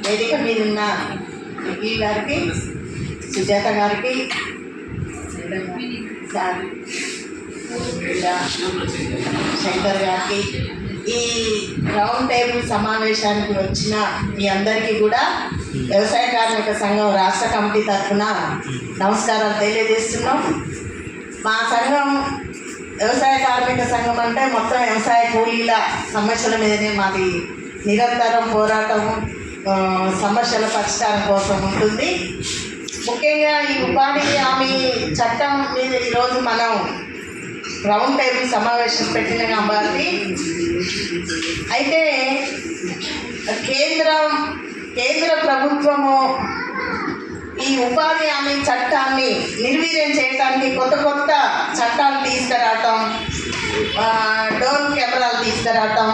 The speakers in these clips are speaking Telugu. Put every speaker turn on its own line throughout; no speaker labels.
వేదిక మీద ఉన్న వికీ గారికి, సుజాత గారికి, శంకర్ గారికి, ఈ రౌండ్ టేబుల్ సమావేశానికి వచ్చిన మీ అందరికీ కూడా వ్యవసాయ కార్మిక సంఘం రాష్ట్ర కమిటీ తరఫున నమస్కారాలు తెలియజేస్తున్నాం. మా సంఘం వ్యవసాయ కార్మిక సంఘం అంటే మొత్తం వ్యవసాయ కూలీల సమస్యల మీదనే మాది నిరంతరం పోరాటం, సమస్యల పరిష్కారం కోసం ఉంటుంది. ముఖ్యంగా ఈ ఉపాధి హామీ చట్టం మీద ఈరోజు మనం రౌండ్ టేబుల్ సమావేశం పెట్టిన కాబట్టి, అయితే కేంద్ర ప్రభుత్వము ఈ ఉపాధి హామీ చట్టాన్ని నిర్వీర్యం చేయడానికి కొత్త చట్టాలు తీసుకురావటం, డోన్ కెమెరాలు తీసుకురావటం,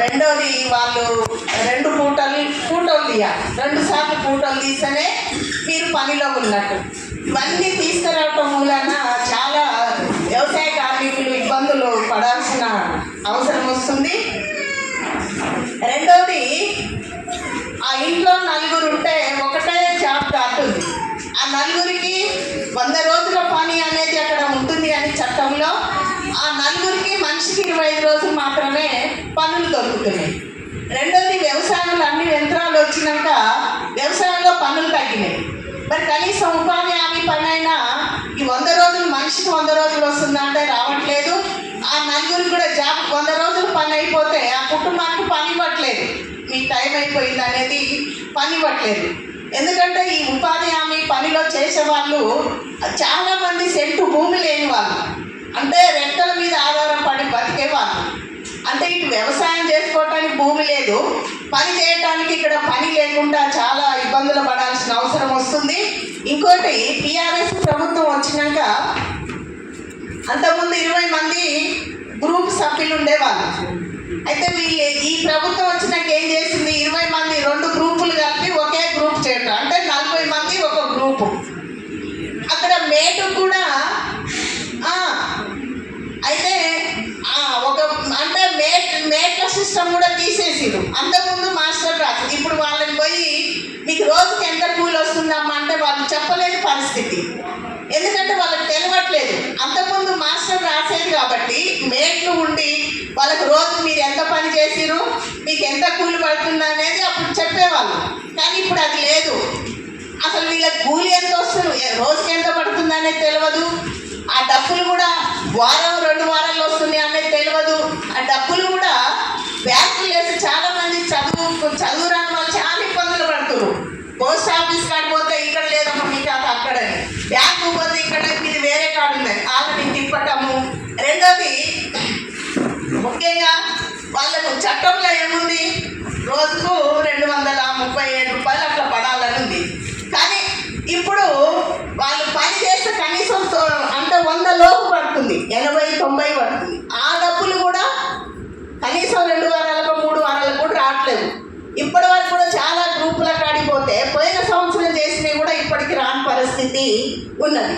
రెండోది వాళ్ళు 2 పూటలు తీయాలి, 2 సార్లు పూటలు తీస్తేనే మీరు పనిలో ఉన్నట్టు. ఇవన్నీ తీసుకురావటం మూలన చాలా వ్యవసాయ కార్మికులు ఇబ్బందులు పడాల్సిన అవసరం వస్తుంది. రెండోది, ఆ ఇంట్లో 4 ఉంటే ఒకటే జాబ్ కాటుంది. ఆ 4కి 100 రోజుల పని అనేది అక్కడ ఉంటుంది అని చట్టంలో. ఆ 4కి మనిషికి 25 రోజులు మాత్రమే పనులు దొరుకుతున్నాయి. రెండోది, వ్యవసాయంలో అన్ని యంత్రాలు వచ్చినాక వ్యవసాయంలో పనులు తగ్గినాయి. మరి కనీసం ఉపాధి హామీ పని అయినా ఈ 100 రోజులు మనిషికి 100 రోజులు వస్తుందంటే రావట్లేదు. ఆ 4కి కూడా జాబ్ 100 రోజులు పని అయిపోతే ఆ కుటుంబానికి పని ఇవ్వట్లేదు, మీ టైం అయిపోయింది అనేది పని ఇవ్వట్లేదు. ఎందుకంటే ఈ ఉపాధి హామీ పనిలో చేసేవాళ్ళు చాలామంది సెంటు భూమి లేని వాళ్ళు, అంటే రెంటల మీద ఆధారపడి బతికే వాళ్ళు. అంటే ఇటు వ్యవసాయం చేసుకోవటానికి భూమి లేదు, పని చేయటానికి ఇక్కడ పని లేకుండా చాలా ఇబ్బందులు పడాల్సిన అవసరం వస్తుంది. ఇంకోటి, టీఆర్ఎస్ ప్రభుత్వం వచ్చినాక అంతకుముందు 20 మంది గ్రూప్ సభ్యులు ఉండేవాళ్ళు. అయితే వీళ్ళు ఈ ప్రభుత్వం వచ్చినాక ఏం చేసింది, 20 మంది 2 గ్రూపులు కలిపి ఒకే గ్రూప్ చేయటం, అంటే 40 మంది ఒక గ్రూపు. అక్కడ మేటు కూడా అయితే ఒక అంటే మేట్ల సిస్టమ్ కూడా తీసేసిరు. అంతకుముందు మాస్టర్ రాదు. ఇప్పుడు వాళ్ళని పోయి మీకు రోజుకి ఎంత కూలి వస్తుందమ్మా అంటే వాళ్ళు చెప్పలేని పరిస్థితి, ఎందుకంటే వాళ్ళకి తెలియట్లేదు. అంతకుముందు మాస్టర్ రాసేది కాబట్టి మేట్లు ఉండి వాళ్ళకి రోజు మీరు ఎంత పని చేసిరు, మీకు ఎంత కూలి పడుతుంది అనేది అప్పుడు చెప్పేవాళ్ళు. కానీ ఇప్పుడు అది లేదు. అసలు వీళ్ళకి కూలి ఎంత వస్తుంది, రోజుకి ఎంత పడుతుంది అనేది తెలియదు. ఆ డబ్బులు కూడా వారం 2 వారాలు వస్తుంది అనేది తెలియదు. ఆ డబ్బులు కూడా బ్యాంకులు వేసి చాలామంది చదువు రాని వాళ్ళు చాలా ఇబ్బందులు పడుతున్నారు. పోస్ట్ ఆఫీస్ కాడికి పోతే ఇక్కడ లేదమ్మా మీ ఖాతా అక్కడని, బ్యాంకు పోతే ఇక్కడ ఇది వేరే కార్డు ఉందని వాళ్ళని తిప్పటము. రెండోది, ముఖ్యంగా వాళ్ళకు చట్టంలో ఏముంది, రోజుకు 237 రూపాయలు అట్లా పడాలని ఉంది. కానీ ఇప్పుడు వాళ్ళు పని చేస్తే కనీసం అంటే 100 లోపు పడుతుంది, 80-90 పడుతుంది. ఆ డబ్బులు కూడా కనీసం 2 వారాలకు 3 వారాలకు కూడా రావట్లేదు. ఇప్పటి వరకు కూడా చాలా గ్రూపుల కాడిపోతే పోయిన సంవత్సరం చేసినవి కూడా ఇప్పటికి రాని పరిస్థితి ఉన్నది.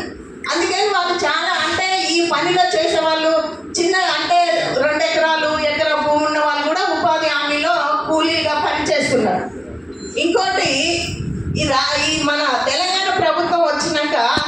అందుకని వాళ్ళు చాలా